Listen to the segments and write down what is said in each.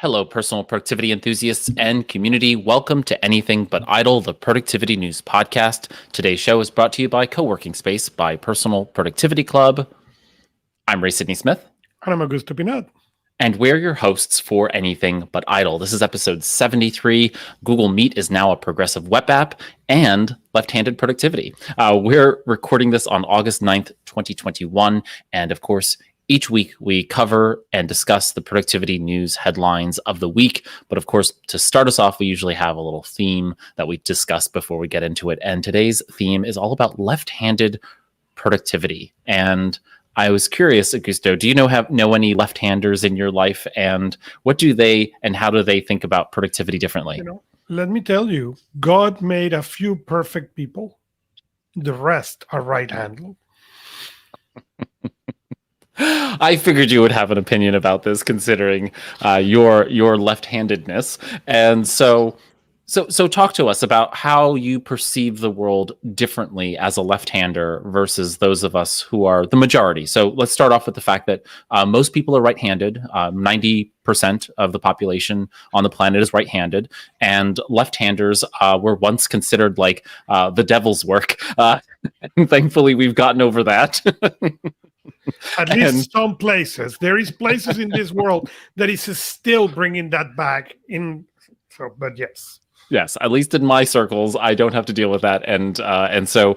Hello, personal productivity enthusiasts and community. Welcome to Anything But Idle, the Productivity News Podcast. Today's show is brought to you by Co-working Space by Personal Productivity Club. I'm Ray Sidney-Smith. And I'm Augusto Pinaud. And we're your hosts for Anything But Idle. This is episode 73. Google Meet is now a progressive web app and left-handed productivity. We're recording this on August 9th, 2021. And of course, each week, we cover and discuss the productivity news headlines of the week. But of course, to start us off, we usually have a little theme that we discuss before we get into it. And today's theme is all about left-handed productivity. And I was curious, Augusto, do you know any left-handers in your life? And what do they and how do they think about productivity differently? Let me tell you, God made a few perfect people. The rest are right-handed. I figured you would have an opinion about this, considering your left-handedness, and so talk to us about how you perceive the world differently as a left-hander versus those of us who are the majority. So let's start off with the fact that most people are right-handed. 90% of the population on the planet is right-handed, and left-handers were once considered like the devil's work. And thankfully, we've gotten over that. At least some places. There is places in this world that is still bringing that back in. So, but yes. Yes, at least in my circles, I don't have to deal with that. And so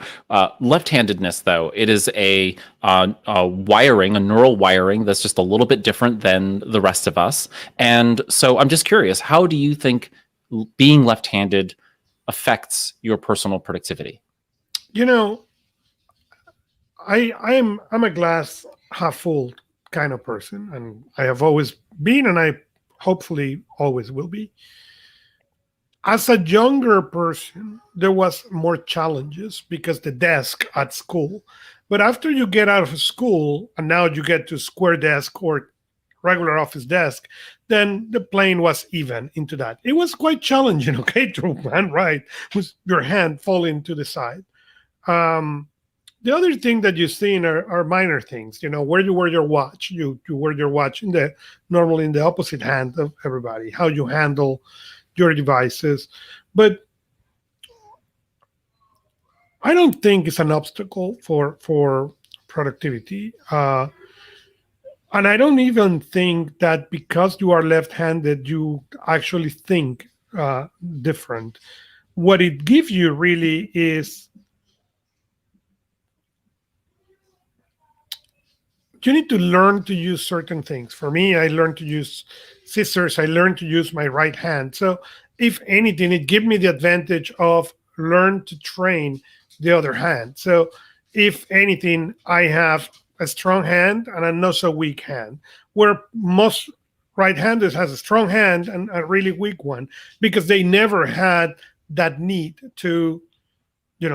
left-handedness, though, it is a wiring, a neural wiring that's just a little bit different than the rest of us. And so I'm just curious, how do you think being left-handed affects your personal productivity? I'm a glass half full kind of person, and I have always been, and I hopefully always will be. As a younger person, there was more challenges because the desk at school. But after you get out of school and now you get to square desk or regular office desk, then the plane was even into that. It was quite challenging, okay, to handwrite with your hand falling to the side. The other thing that you see are minor things. Where you wear your watch. You wear your watch normally in the opposite hand of everybody. How you handle your devices, but I don't think it's an obstacle for productivity. And I don't even think that because you are left-handed, you actually think different. What it gives you really is you need to learn to use certain things. For me, I learned to use scissors. I learned to use my right hand. So if anything, it gives me the advantage of learn to train the other hand. So if anything, I have a strong hand and a not so weak hand, where most right-handers has a strong hand and a really weak one because they never had that need to,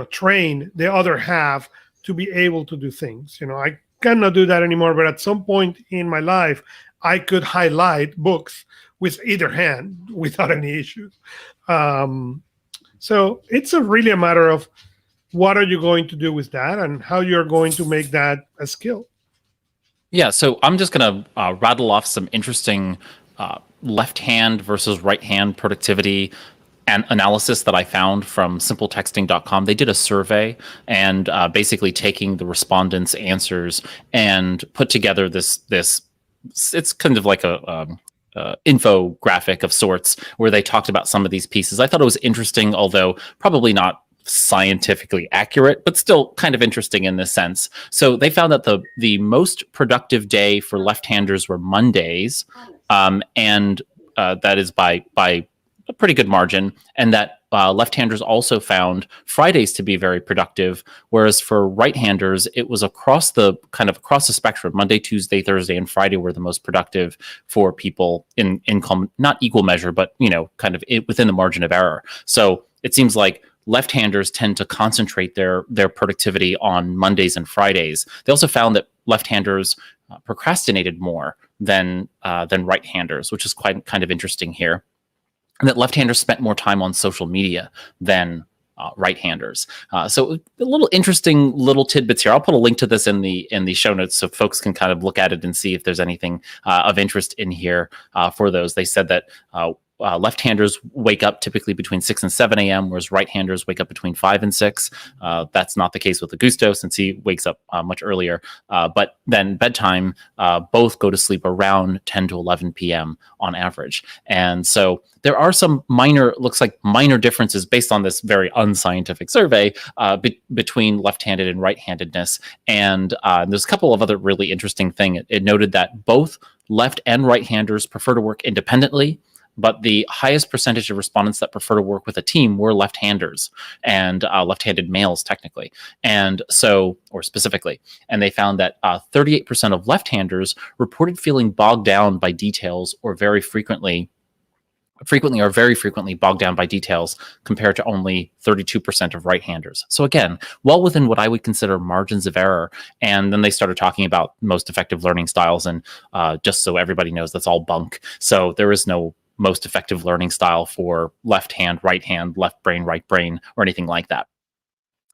train the other half to be able to do things. I cannot do that anymore, but at some point in my life, I could highlight books with either hand without any issues. So it's really a matter of what are you going to do with that and how you're going to make that a skill. Yeah, so I'm just going to rattle off some interesting left hand versus right hand productivity and analysis that I found from simpletexting.com. They did a survey and basically taking the respondents' answers and put together this it's kind of like a infographic of sorts where they talked about some of these pieces. I thought it was interesting, although probably not scientifically accurate, but still kind of interesting in this sense. So they found that the most productive day for left-handers were Mondays, and that is by a pretty good margin, and that left-handers also found Fridays to be very productive, whereas for right-handers, it was across the spectrum. Monday, Tuesday, Thursday, and Friday were the most productive for people in not equal measure, but kind of within the margin of error. So it seems like left-handers tend to concentrate their productivity on Mondays and Fridays. They also found that left-handers procrastinated more than right-handers, which is quite kind of interesting here. And that left-handers spent more time on social media than right-handers. So a little interesting little tidbits here. I'll put a link to this in the show notes so folks can kind of look at it and see if there's anything of interest in here for those. They said that left-handers wake up typically between 6 and 7 a.m., whereas right-handers wake up between 5 and 6. That's not the case with Augusto since he wakes up much earlier. But then bedtime, both go to sleep around 10 to 11 p.m. on average. And so there are some minor differences based on this very unscientific survey between left-handed and right-handedness. And there's a couple of other really interesting things. It noted that both left and right-handers prefer to work independently, but the highest percentage of respondents that prefer to work with a team were left-handers and left-handed males, technically. And so, or specifically, and they found that 38% of left-handers reported feeling bogged down by details or very frequently bogged down by details compared to only 32% of right-handers. So again, well within what I would consider margins of error. And then they started talking about most effective learning styles. And just so everybody knows, that's all bunk. So there is no most effective learning style for left hand, left brain, right brain, or anything like that.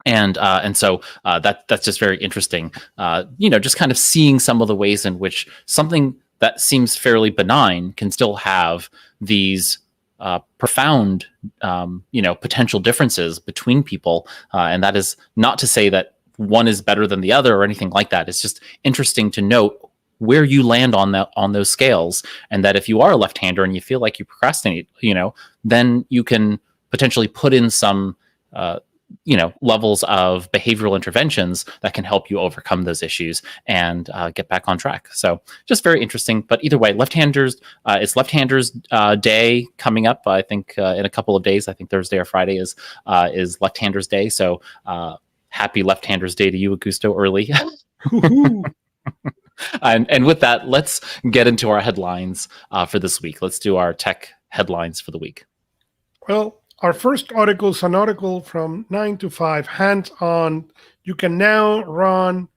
And so that's just very interesting. Just kind of seeing some of the ways in which something that seems fairly benign can still have these profound, potential differences between people. And that is not to say that one is better than the other or anything like that. It's just interesting to note where you land on those scales, and that if you are a left-hander and you feel like you procrastinate, then you can potentially put in some levels of behavioral interventions that can help you overcome those issues and get back on track. So just very interesting. But either way, it's left-handers day coming up. I think in a couple of days, I think Thursday or Friday is left-handers day. So happy left-handers day to you, Augusto, early. And with that, let's get into our headlines for this week. Let's do our tech headlines for the week. Well, our first article is an article from 9 to 5, hands-on. You can now run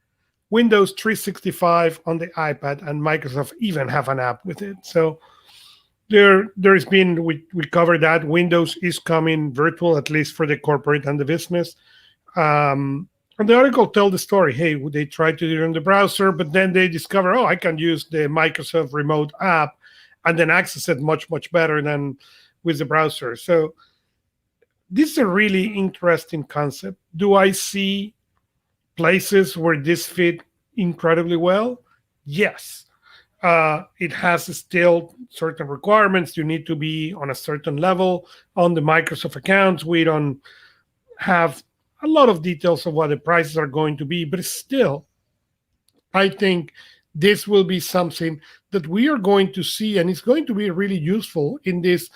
Windows 365 on the iPad, and Microsoft even have an app with it. So there's been, we covered that. Windows is coming virtual, at least for the corporate and the business. And the article tells the story. Hey, they tried to do it in the browser, but then they discover, I can use the Microsoft Remote app and then access it much, much better than with the browser. So this is a really interesting concept. Do I see places where this fit incredibly well? Yes. It has still certain requirements. You need to be on a certain level on the Microsoft accounts. We don't have a lot of details of what the prices are going to be, but still, I think this will be something that we are going to see, and it's going to be really useful in this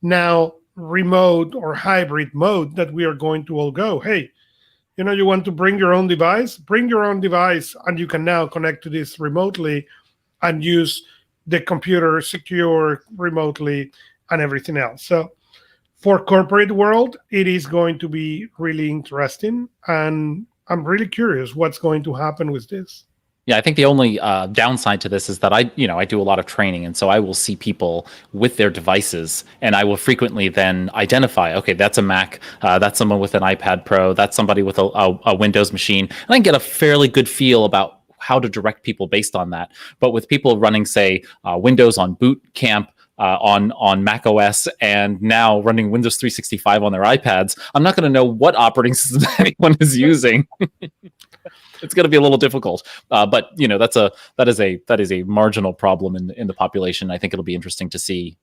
now remote or hybrid mode that we are going to all go. Hey, you want to bring your own device? Bring your own device, and you can now connect to this remotely and use the computer secure remotely and everything else. So for corporate world, it is going to be really interesting, and I'm really curious what's going to happen with this. Yeah, I think the only downside to this is that I do a lot of training, and so I will see people with their devices, and I will frequently then identify, okay, that's a Mac, that's someone with an iPad Pro, that's somebody with a Windows machine, and I can get a fairly good feel about how to direct people based on that. But with people running, say, Windows on Boot Camp, on Mac OS, and now running Windows 365 on their iPads, I'm not going to know what operating system anyone is using. It's going to be a little difficult, but that is a marginal problem in the population. I think it'll be interesting to see.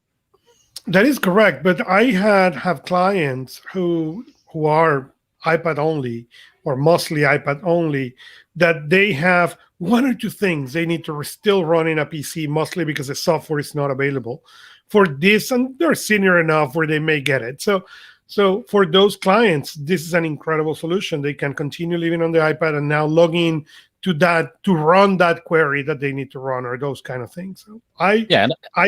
That is correct, but I have clients who are iPad only or mostly iPad only, that they have one or two things they need to still run in a PC, mostly because the software is not available for this, and they're senior enough where they may get it. So for those clients, this is an incredible solution. They can continue living on the iPad and now log in to that to run that query that they need to run, or those kind of things. So I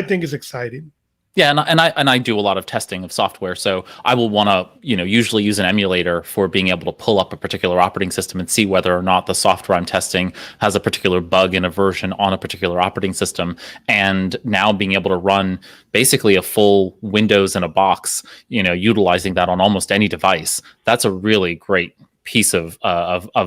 think it's exciting. Yeah, and I do a lot of testing of software, so I will want to usually use an emulator for being able to pull up a particular operating system and see whether or not the software I'm testing has a particular bug in a version on a particular operating system. And now being able to run basically a full Windows in a box, utilizing that on almost any device, that's a really great piece of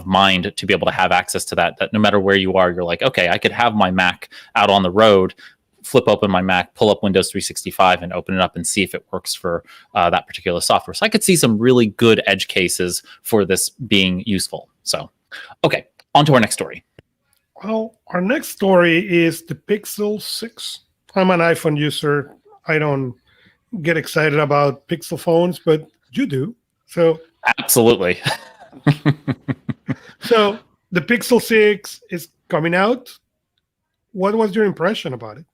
mind to be able to have access to that. That no matter where you are, you're like, okay, I could have my Mac out on the road, flip open my Mac, pull up Windows 365 and open it up and see if it works for that particular software. So I could see some really good edge cases for this being useful. So, okay, on to our next story. Well, our next story is the Pixel 6. I'm an iPhone user. I don't get excited about Pixel phones, but you do. So absolutely. So the Pixel 6 is coming out. What was your impression about it?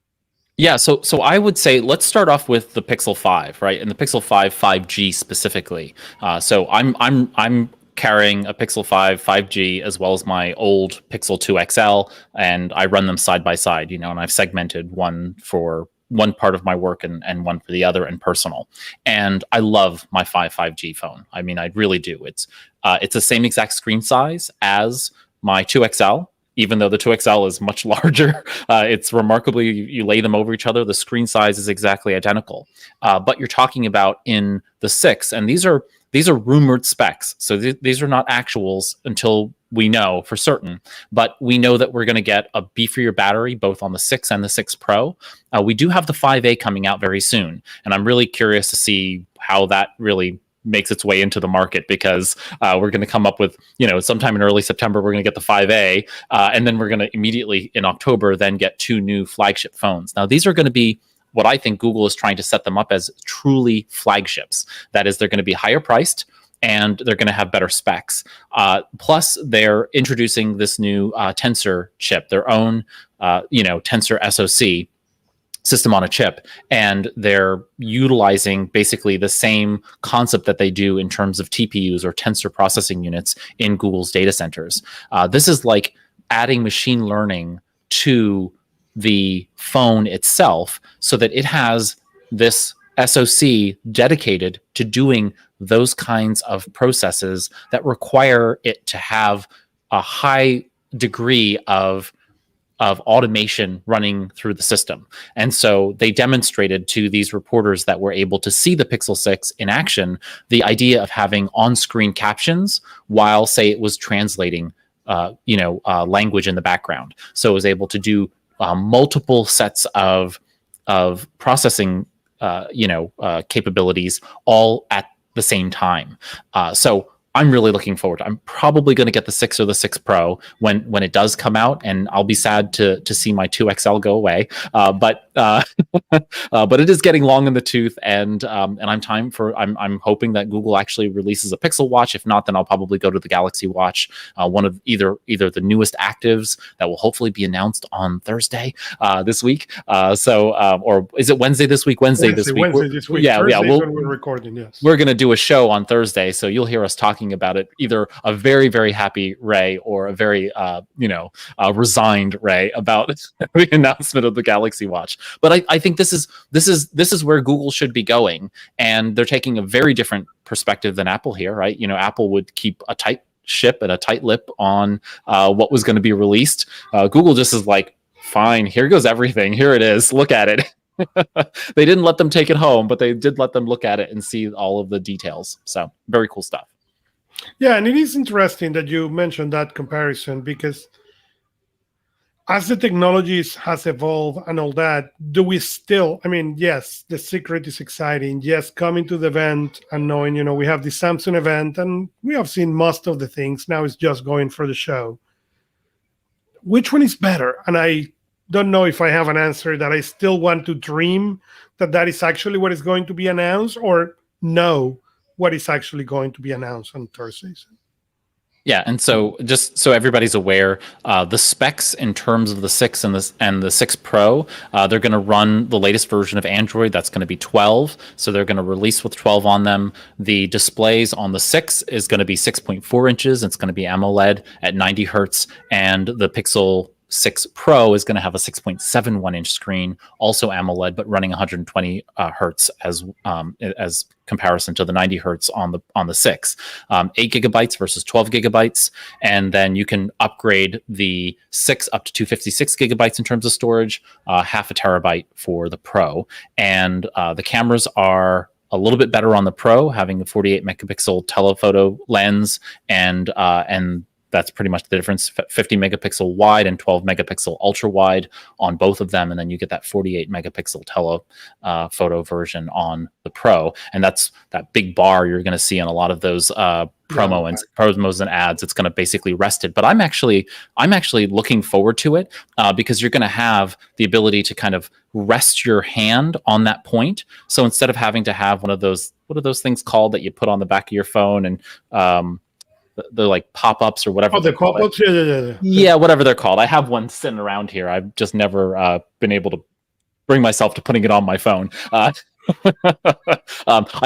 Yeah, so I would say let's start off with the Pixel 5, right? And the Pixel 5 5G specifically. So I'm carrying a Pixel 5 5G as well as my old Pixel 2 XL, and I run them side by side, and I've segmented one for one part of my work and one for the other and personal. And I love my 5G phone. I mean, I really do. It's the same exact screen size as my 2XL. Even though the 2XL is much larger, it's remarkably, you lay them over each other, the screen size is exactly identical. But you're talking about in the 6, and these are rumored specs. So these are not actuals until we know for certain. But we know that we're going to get a beefier battery, both on the 6 and the 6 Pro. We do have the 5A coming out very soon. And I'm really curious to see how that really makes its way into the market, because we're going to come up with, sometime in early September, we're going to get the 5A, and then we're going to immediately in October then get 2 new flagship phones. Now, these are going to be what I think Google is trying to set them up as truly flagships. That is, they're going to be higher priced and they're going to have better specs. Plus, they're introducing this new Tensor chip, their own, Tensor SoC system on a chip, and they're utilizing basically the same concept that they do in terms of TPUs or tensor processing units in Google's data centers. This is like adding machine learning to the phone itself so that it has this SoC dedicated to doing those kinds of processes that require it to have a high degree of automation running through the system. And so they demonstrated to these reporters that were able to see the Pixel 6 in action, the idea of having on-screen captions while, say, it was translating language in the background. So it was able to do multiple sets of processing capabilities all at the same time. So I'm really looking forward. I'm probably going to get the 6 or the 6 Pro when it does come out, and I'll be sad to see my 2XL go away. But it is getting long in the tooth, and I'm hoping that Google actually releases a Pixel Watch. If not, then I'll probably go to the Galaxy Watch, one of either the newest actives that will hopefully be announced on Thursday this week. Or is it Wednesday this week? Wednesday this week. Yeah, we're recording. Yes, we're going to do a show on Thursday, so you'll hear us talking about it, either a very, very happy Ray or a very resigned Ray about the announcement of the Galaxy Watch. But I think this is where Google should be going, and they're taking a very different perspective than Apple here, right? Apple would keep a tight ship and a tight lip on what was going to be released. Google just is like, fine, here goes everything, here it is, look at it. They didn't let them take it home, but they did let them look at it and see all of the details. So very cool stuff. Yeah, and it is interesting that you mentioned that comparison, because as the technologies has evolved and all that, do we still, yes, the secret is exciting. Yes, coming to the event and knowing, we have the Samsung event and we have seen most of the things. Now it's just going for the show. Which one is better? And I don't know if I have an answer that I still want to dream that is actually what is going to be announced, or know what is actually going to be announced on Thursday. Yeah, and so just so everybody's aware, the specs in terms of the 6 and the 6 Pro, they're going to run the latest version of Android. That's going to be 12. So they're going to release with 12 on them. The displays on the 6 is going to be 6.4 inches. It's going to be AMOLED at 90 hertz, and the Pixel 6 Pro is going to have a 6.71-inch screen, also AMOLED, but running 120 hertz as comparison to the 90 hertz on the 6. 8 gigabytes versus 12 gigabytes, and then you can upgrade the 6 up to 256 gigabytes in terms of storage, half a terabyte for the Pro, and the cameras are a little bit better on the Pro, having a 48 megapixel telephoto lens, and that's pretty much the difference. 50 megapixel wide and 12 megapixel ultra wide on both of them, and then you get that 48 megapixel telephoto version on the Pro, and that's that big bar you're going to see on a lot of those promos and ads. It's going to basically rest it. But I'm actually looking forward to it because you're going to have the ability to kind of rest your hand on that point. So instead of having to have one of those, what are those things called that you put on the back of your phone, and they're like pop-ups or whatever. Oh, the pop-ups? Yeah, whatever they're called. I have one sitting around here. I've just never been able to bring myself to putting it on my phone. I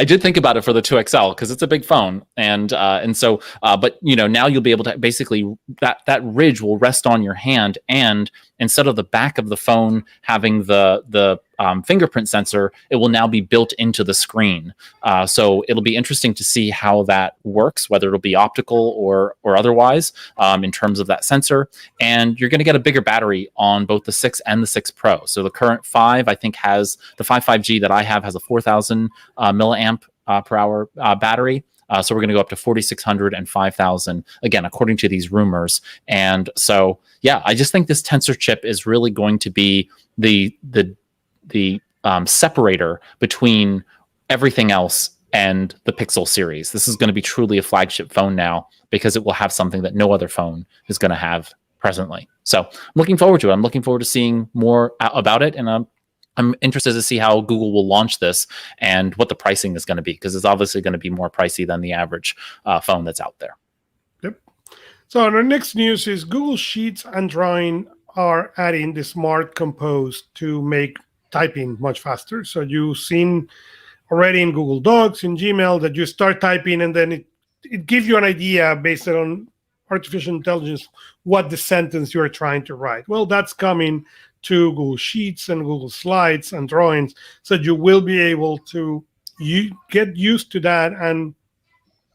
did think about it for the 2XL because it's a big phone, and so but now you'll be able to basically that ridge will rest on your hand, and instead of the back of the phone having the fingerprint sensor, it will now be built into the screen. So it'll be interesting to see how that works, whether it'll be optical or otherwise, in terms of that sensor. And you're going to get a bigger battery on both the 6 and the 6 Pro. So the current 5, I think, has the 5G that I have has a 4,000 milliamp per hour battery. So we're going to go up to 4,600 and 5,000, again, according to these rumors. And so, yeah, I just think this Tensor chip is really going to be the separator between everything else and the Pixel series. This is going to be truly a flagship phone now because it will have something that no other phone is going to have presently. So I'm looking forward to it. I'm looking forward to seeing more about it, and I'm interested to see how Google will launch this and what the pricing is going to be, because it's obviously going to be more pricey than the average phone that's out there. Yep. So our next news is Google Sheets and Drawing are adding the Smart Compose to make typing much faster. So you've seen already in Google Docs, in Gmail, that you start typing and then it gives you an idea based on artificial intelligence what the sentence you're trying to write. Well, that's coming to Google Sheets and Google Slides and Drawings, so you will be able to get used to that and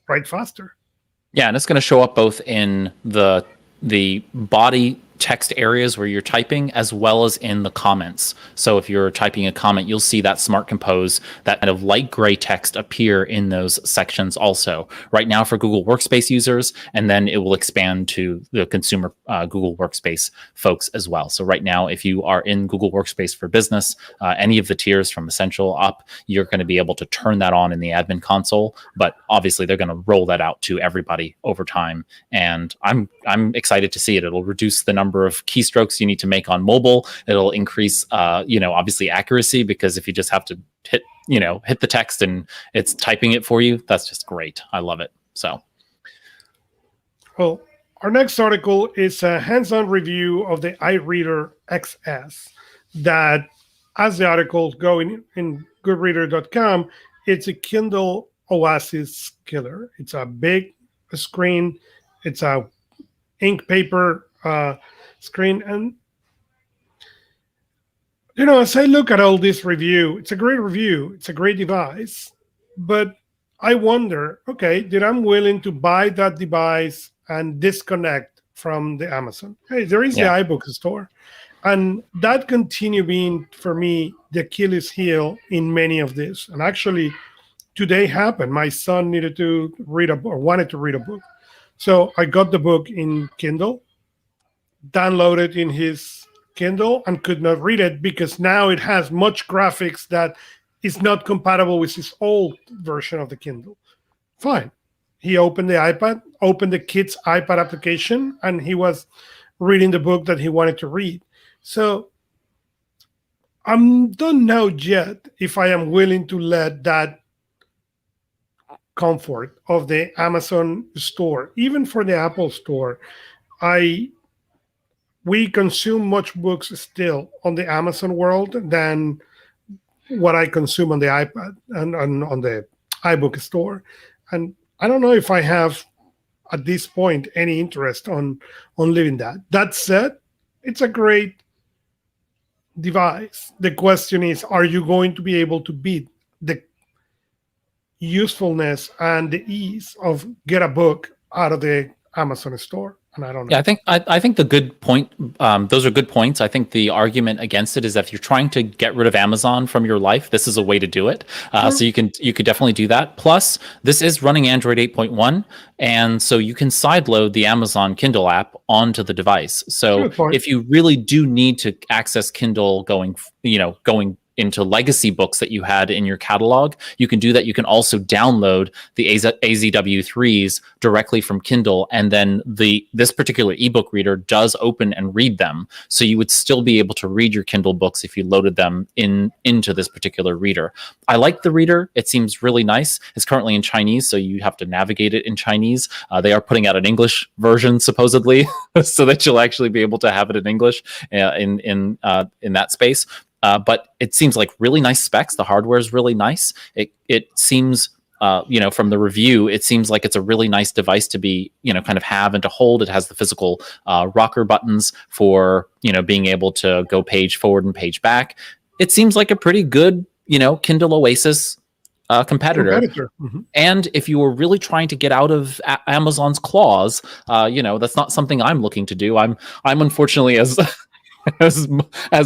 write faster. Yeah, and it's going to show up both in the body text areas where you're typing, as well as in the comments. So if you're typing a comment, you'll see that Smart Compose, that kind of light gray text appear in those sections also. Right now for Google Workspace users, and then it will expand to the consumer Google Workspace folks as well. So right now, if you are in Google Workspace for Business, any of the tiers from Essential up, you're going to be able to turn that on in the admin console. But obviously, they're going to roll that out to everybody over time. And I'm excited to see it. It'll reduce the number of keystrokes you need to make on mobile. It'll increase, obviously accuracy, because if you just have to hit the text and it's typing it for you, that's just great. I love it. So, well, our next article is a hands-on review of the iReader XS. That, as the articles go in goodreader.com, it's a Kindle Oasis killer. It's a big screen. It's a ink paper screen, and as I look at all this review, it's a great review, it's a great device, but I wonder, okay, did I'm willing to buy that device and disconnect from the Amazon? Hey, there is the iBook store, and that continue being for me the Achilles heel in many of this. And actually today happened. My son needed to read a book, or wanted to read a book, so I got the book in Kindle, downloaded in his Kindle, and could not read it because now it has much graphics that is not compatible with his old version of the Kindle. Fine. He opened the iPad, opened the kid's iPad application, and he was reading the book that he wanted to read. So I don't know yet if I am willing to let that comfort of the Amazon store, even for the Apple store, we consume much books still on the Amazon world than what I consume on the iPad and on the iBook store. And I don't know if I have, at this point, any interest on leaving that. That said, it's a great device. The question is, are you going to be able to beat the usefulness and the ease of get a book out of the Amazon store? And I don't Yeah, know. I think the good point. Those are good points. I think the argument against it is that if you're trying to get rid of Amazon from your life, this is a way to do it. Sure. So you could definitely do that. Plus, this is running Android 8.1, and so you can sideload the Amazon Kindle app onto the device. So Good point. if you really do need to access Kindle going into legacy books that you had in your catalog, you can do that. You can also download the AZW3s directly from Kindle, and then this particular ebook reader does open and read them. So you would still be able to read your Kindle books if you loaded them into this particular reader. I like the reader. It seems really nice. It's currently in Chinese, so you have to navigate it in Chinese. They are putting out an English version supposedly, so that you'll actually be able to have it in English in that space. But it seems like really nice specs. The hardware is really nice. It seems, from the review, it seems like it's a really nice device to be, kind of have and to hold. It has the physical rocker buttons for, being able to go page forward and page back. It seems like a pretty good, Kindle Oasis competitor. Mm-hmm. And if you were really trying to get out of Amazon's claws, that's not something I'm looking to do. I'm unfortunately as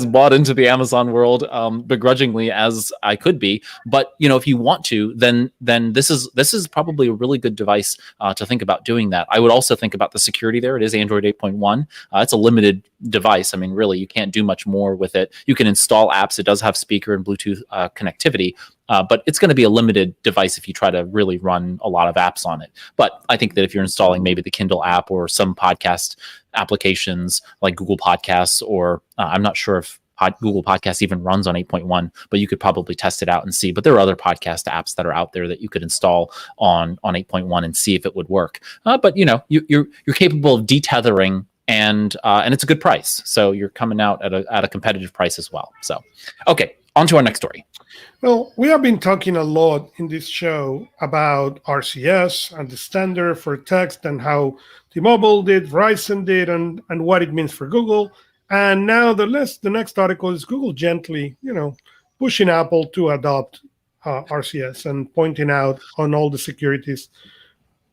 bought into the Amazon world begrudgingly as I could be. But if you want to, then this is probably a really good device to think about doing that. I would also think about the security there. It is Android 8.1. It's a limited device. I mean, really, you can't do much more with it. You can install apps. It does have speaker and Bluetooth connectivity. But it's going to be a limited device if you try to really run a lot of apps on it. But I think that if you're installing maybe the Kindle app or some podcast applications like Google Podcasts, or I'm not sure if Google Podcasts even runs on 8.1, but you could probably test it out and see. But there are other podcast apps that are out there that you could install on 8.1 and see if it would work. But you're capable of detethering, and it's a good price. So you're coming out at a competitive price as well. So, okay, on to our next story. Well, we have been talking a lot in this show about RCS and the standard for text and how T-Mobile did, Verizon did, and what it means for Google. And now the next article is Google gently, pushing Apple to adopt RCS and pointing out on all the securities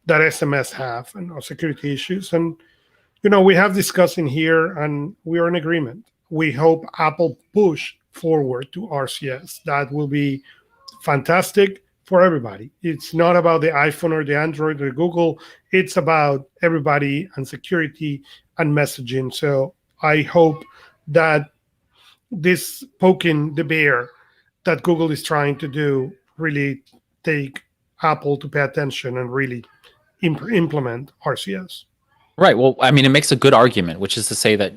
that SMS have and security issues. And, we have discussed in here and we are in agreement. We hope Apple push forward to RCS. That will be fantastic for everybody. It's not about the iPhone or the Android or Google. It's about everybody and security and messaging. So I hope that this poking the bear that Google is trying to do really take Apple to pay attention and really implement RCS. Right. Well, I mean, it makes a good argument, which is to say that,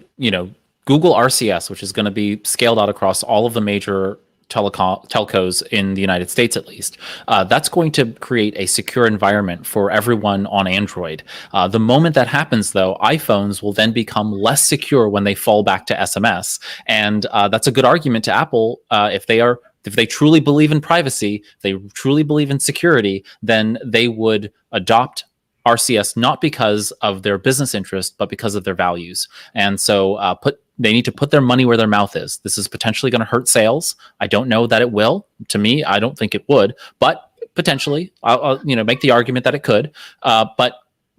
Google RCS, which is going to be scaled out across all of the major telcos in the United States, at least, that's going to create a secure environment for everyone on Android. The moment that happens, though, iPhones will then become less secure when they fall back to SMS. And that's a good argument to Apple. If they truly believe in privacy, they truly believe in security, then they would adopt RCS not because of their business interest, but because of their values. And so they need to put their money where their mouth is. This is potentially going to hurt sales. I don't know that it will. To me, I don't think it would, but potentially, I'll make the argument that it could. But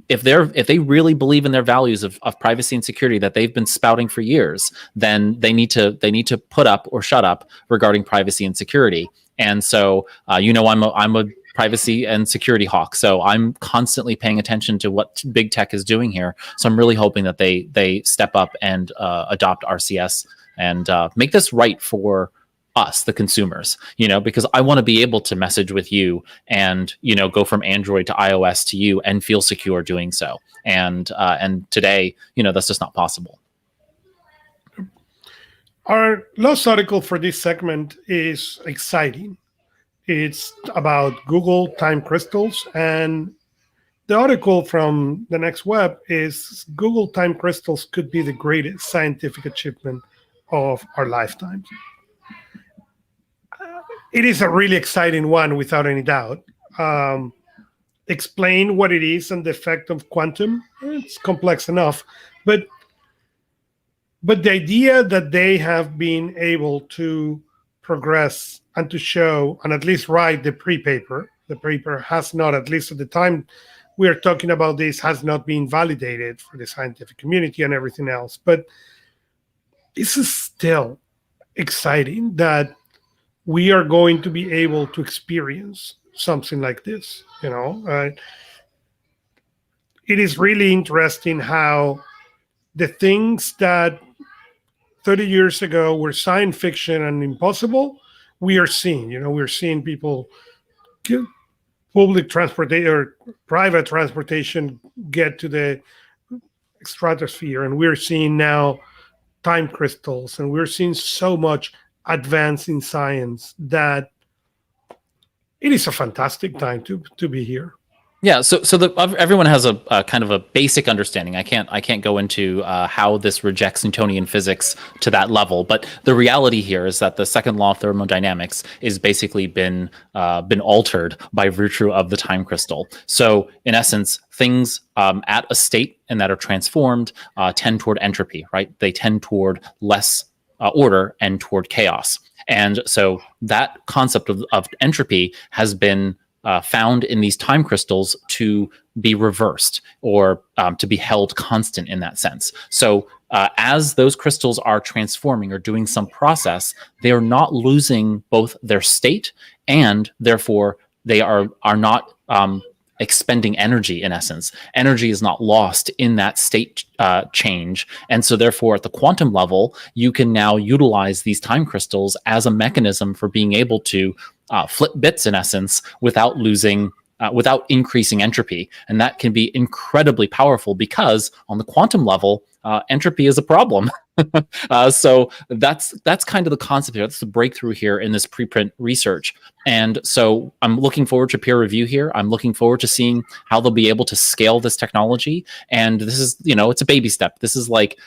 if they really believe in their values of privacy and security that they've been spouting for years, then they need to put up or shut up regarding privacy and security. And so, I'm a privacy and security hawk. So I'm constantly paying attention to what big tech is doing here. So I'm really hoping that they step up and adopt RCS and make this right for us, the consumers, because I want to be able to message with you and, go from Android to iOS to you and feel secure doing so. And today, that's just not possible. Our last article for this segment is exciting. It's about Google time crystals, and the article from the Next Web is Google time crystals could be the greatest scientific achievement of our lifetimes. It is a really exciting one, without any doubt. Explain what it is and the effect of quantum. It's complex enough, but But the idea that they have been able to progress and to show and at least write the paper has not, at least at the time we are talking about this, has not been validated for the scientific community and everything else. But this is still exciting that we are going to be able to experience something like this. It is really interesting how the things that 30 years ago were science fiction and impossible, we are seeing. We're seeing people get public transportation or private transportation get to the stratosphere, and we're seeing now time crystals, and we're seeing so much advance in science that it is a fantastic time to be here. Yeah, so everyone has a kind of a basic understanding. I can't go into how this rejects Newtonian physics to that level, but the reality here is that the second law of thermodynamics is basically been altered by virtue of the time crystal. So in essence, things at a state and that are transformed tend toward entropy, right? They tend toward less order and toward chaos. And so that concept of entropy has been found in these time crystals to be reversed or to be held constant in that sense. So as those crystals are transforming or doing some process, they are not losing both their state and therefore they are not expending energy. In essence, energy is not lost in that state change. And so therefore at the quantum level, you can now utilize these time crystals as a mechanism for being able to flip bits in essence without losing, without increasing entropy. And that can be incredibly powerful because on the quantum level, entropy is a problem. So that's kind of the concept here. That's the breakthrough here in this preprint research. And so I'm looking forward to peer review here. I'm looking forward to seeing how they'll be able to scale this technology. And this is, it's a baby step. This is like,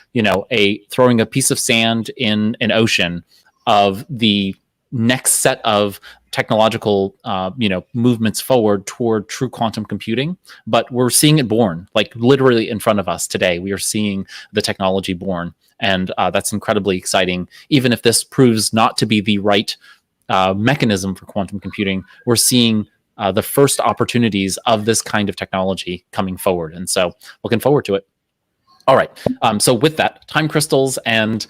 throwing a piece of sand in an ocean of the next set of technological movements forward toward true quantum computing. But we're seeing it born, like literally in front of us today. We are seeing the technology born, and that's incredibly exciting. Even if this proves not to be the right mechanism for quantum computing, we're seeing the first opportunities of this kind of technology coming forward, and so looking forward to it. All right. So with that, time crystals and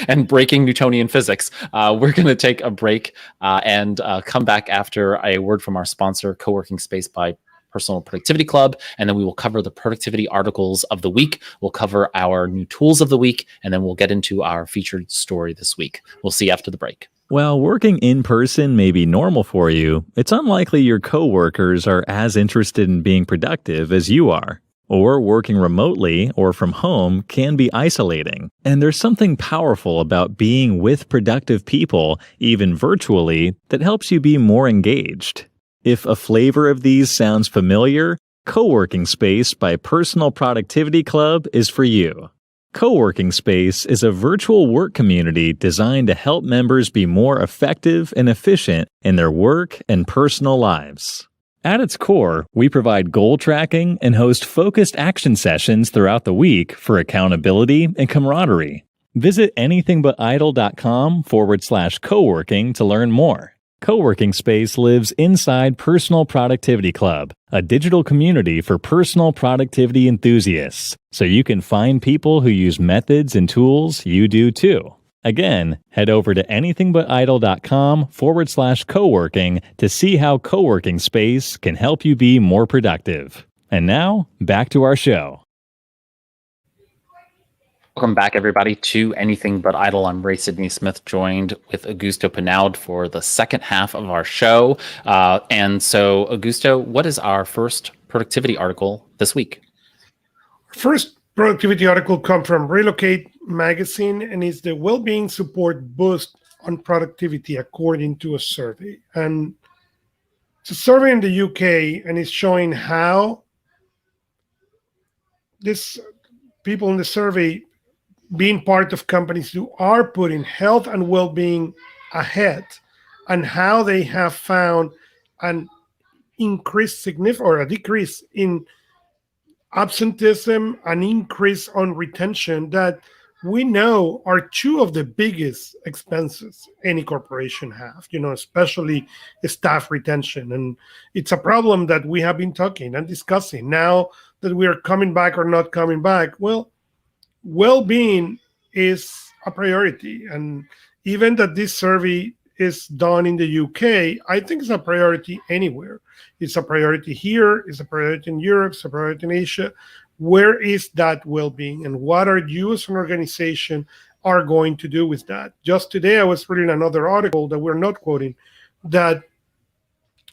and breaking Newtonian physics, we're going to take a break and come back after a word from our sponsor, Co-working Space by Personal Productivity Club, and then we will cover the productivity articles of the week. We'll cover our new tools of the week, and then we'll get into our featured story this week. We'll see you after the break. While working in person may be normal for you, it's unlikely your coworkers are as interested in being productive as you are. Or working remotely or from home can be isolating. And there's something powerful about being with productive people, even virtually, that helps you be more engaged. If a flavor of these sounds familiar, Co-working Space by Personal Productivity Club is for you. Co-working Space is a virtual work community designed to help members be more effective and efficient in their work and personal lives. At its core, we provide goal tracking and host focused action sessions throughout the week for accountability and camaraderie. Visit anythingbutidle.com/coworking to learn more. Co-working Space lives inside Personal Productivity Club, a digital community for personal productivity enthusiasts, so you can find people who use methods and tools you do too. Again, head over to anythingbutidle.com/coworking to see how Co-working Space can help you be more productive. And now, back to our show. Welcome back, everybody, to Anything But Idle. I'm Ray Sidney-Smith, joined with Augusto Pinaud for the second half of our show. And so, Augusto, what is our first productivity article this week? First productivity article comes from Relocate magazine, and it's the well-being support boost on productivity according to a survey. And it's a survey in the UK, and it's showing how this people in the survey being part of companies who are putting health and well-being ahead, and how they have found an increased significant or a decrease in absenteeism, an increase on retention that we know are two of the biggest expenses any corporation have, especially staff retention. And it's a problem that we have been talking and discussing now that we are coming back or not coming back. Well, well-being is a priority. And even that this survey is done in the UK, I think it's a priority anywhere. It's a priority here, it's a priority in Europe, it's a priority in Asia. Where is that well-being, and what are you as an organization are going to do with that? Just today, I was reading another article that we're not quoting, that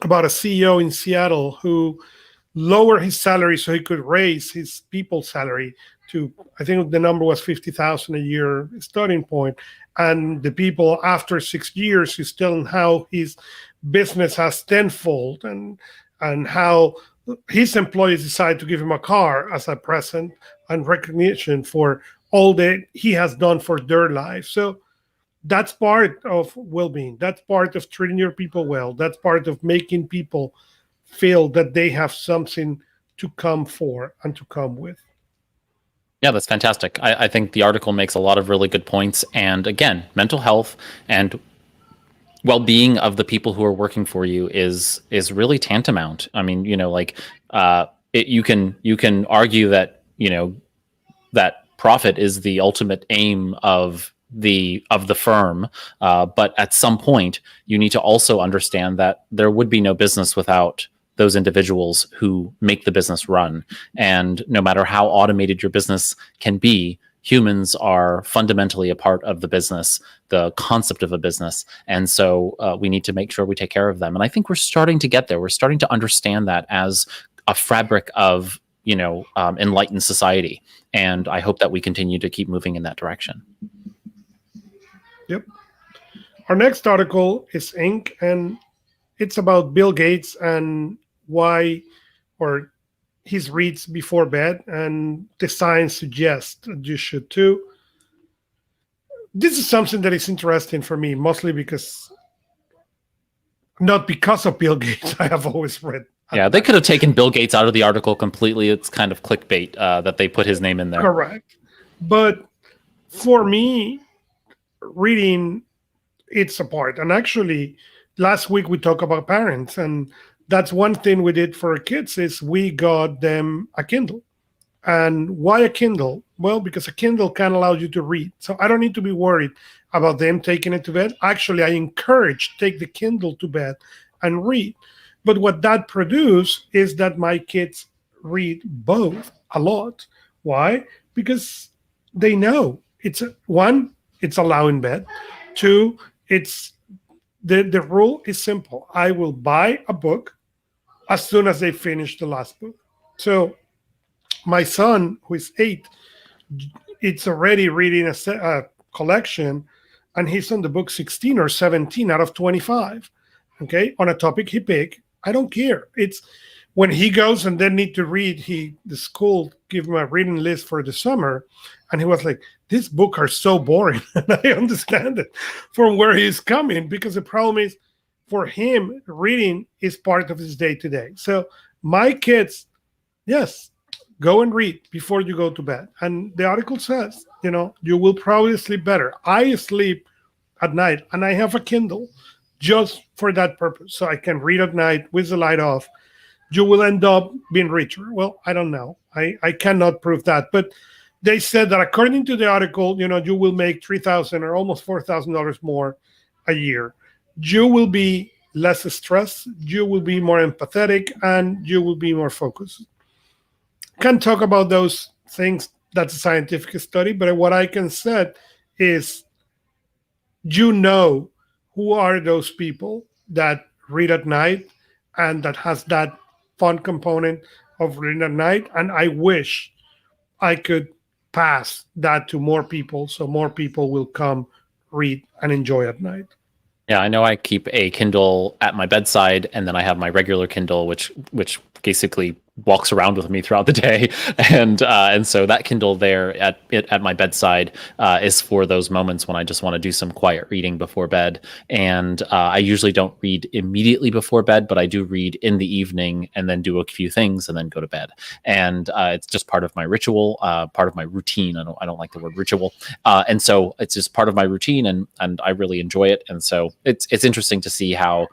about a CEO in Seattle who lowered his salary so he could raise his people's salary to, I think the number was 50,000 a year starting point. And the people after 6 years is telling how his business has tenfold, and how his employees decide to give him a car as a present and recognition for all that he has done for their life. So that's part of well-being. That's part of treating your people well. That's part of making people feel that they have something to come for and to come with. Yeah, that's fantastic. I think the article makes a lot of really good points. And again, mental health and well-being of the people who are working for you is really tantamount. I mean, you can argue that, that profit is the ultimate aim of the firm, but at some point you need to also understand that there would be no business without those individuals who make the business run. And no matter how automated your business can be, humans are fundamentally a part of the business, the concept of a business. And so we need to make sure we take care of them. And I think we're starting to get there. We're starting to understand that as a fabric of, enlightened society. And I hope that we continue to keep moving in that direction. Yep. Our next article is Inc., and it's about Bill Gates and why, or his reads before bed, and the science suggests that you should too. This is something that is interesting for me, mostly because, not because of Bill Gates, I have always read. Yeah, they could have taken Bill Gates out of the article completely. It's kind of clickbait that they put his name in there. Correct. But for me, reading, it's a part. And actually, last week we talked about parents, and that's one thing we did for our kids is we got them a Kindle. And why a Kindle? Well, because a Kindle can allow you to read. So I don't need to be worried about them taking it to bed. Actually, I encourage take the Kindle to bed and read. But what that produced is that my kids read both a lot. Why? Because they know it's one, it's allowed in bed. Two, it's the rule is simple. I will buy a book as soon as they finish the last book. So my son, who is 8, it's already reading a collection, and he's on the book 16 or 17 out of 25. Okay, on a topic he picked. I don't care. It's when he goes and then need to read, the school give him a reading list for the summer, and he was like, "These books are so boring." And I understand it from where he's coming, because the problem is for him, reading is part of his day to day. So my kids, yes, go and read before you go to bed. And the article says, you will probably sleep better. I sleep at night, and I have a Kindle just for that purpose. So I can read at night with the light off. You will end up being richer. Well, I don't know. I cannot prove that. But they said that according to the article, you will make $3,000 or almost $4,000 more a year. You will be less stressed. You will be more empathetic, and you will be more focused. Can't talk about those things. That's a scientific study. But what I can say is, who are those people that read at night and that has that fun component of reading at night. And I wish I could pass that to more people, so more people will come read and enjoy at night. Yeah, I know I keep a Kindle at my bedside, and then I have my regular Kindle, which basically walks around with me throughout the day, and so that Kindle there at my bedside is for those moments when I just want to do some quiet reading before bed. And I usually don't read immediately before bed, but I do read in the evening and then do a few things and then go to bed. And it's just part of my ritual, part of my routine. I don't like the word ritual, and so it's just part of my routine, and I really enjoy it. And so it's interesting to see how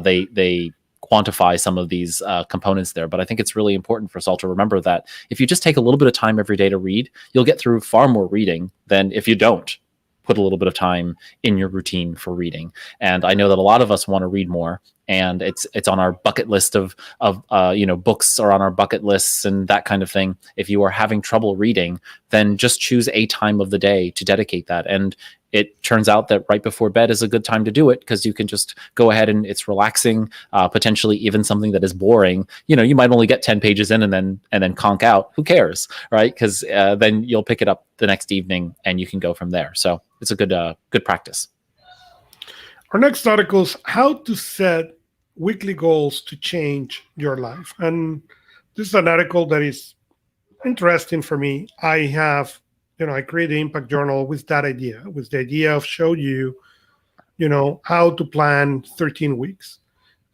they quantify some of these components there. But I think it's really important for us all to remember that if you just take a little bit of time every day to read, you'll get through far more reading than if you don't put a little bit of time in your routine for reading. And I know that a lot of us want to read more, and it's on our bucket list of books are on our bucket lists and that kind of thing. If you are having trouble reading, then just choose a time of the day to dedicate that. And it turns out that right before bed is a good time to do it, because you can just go ahead and it's relaxing, potentially even something that is boring. You might only get 10 pages in and then conk out. Who cares, right? Because then you'll pick it up the next evening and you can go from there. So it's a good practice. Our next article is how to set weekly goals to change your life. And this is an article that is interesting for me. I created an impact journal with that idea, with the idea of show you, how to plan 13 weeks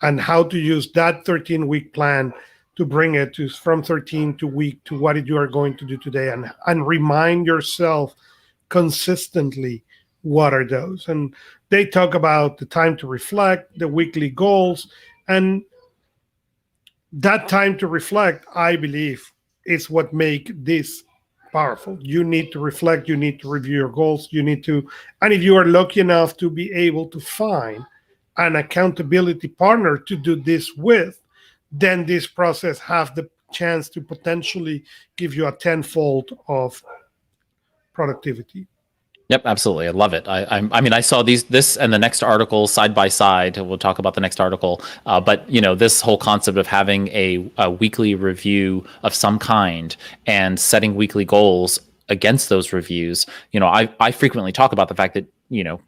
and how to use that 13-week plan to bring it from 13 to week to what you are going to do today, and remind yourself consistently what are those. And they talk about the time to reflect, the weekly goals, and that time to reflect, I believe, is what make this powerful. You need to reflect, you need to review your goals, and if you are lucky enough to be able to find an accountability partner to do this with, then this process have the chance to potentially give you a tenfold of productivity. Yep, absolutely. I love it. I mean, I saw this and the next article side by side. We'll talk about the next article, but this whole concept of having a weekly review of some kind and setting weekly goals against those reviews. I frequently talk about the fact that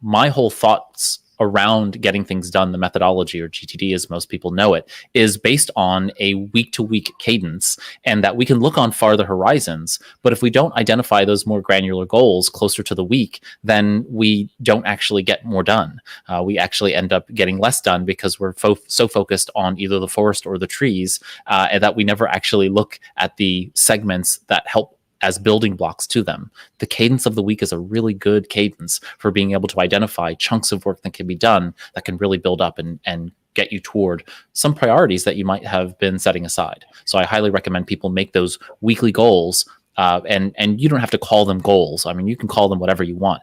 my whole thoughts around getting things done, the methodology, or GTD as most people know it, is based on a week-to-week cadence, and that we can look on farther horizons. But if we don't identify those more granular goals closer to the week, then we don't actually get more done. We actually end up getting less done because we're so focused on either the forest or the trees, and that we never actually look at the segments that help as building blocks to them. The cadence of the week is a really good cadence for being able to identify chunks of work that can be done that can really build up and get you toward some priorities that you might have been setting aside. So I highly recommend people make those weekly goals. And you don't have to call them goals. I mean, you can call them whatever you want.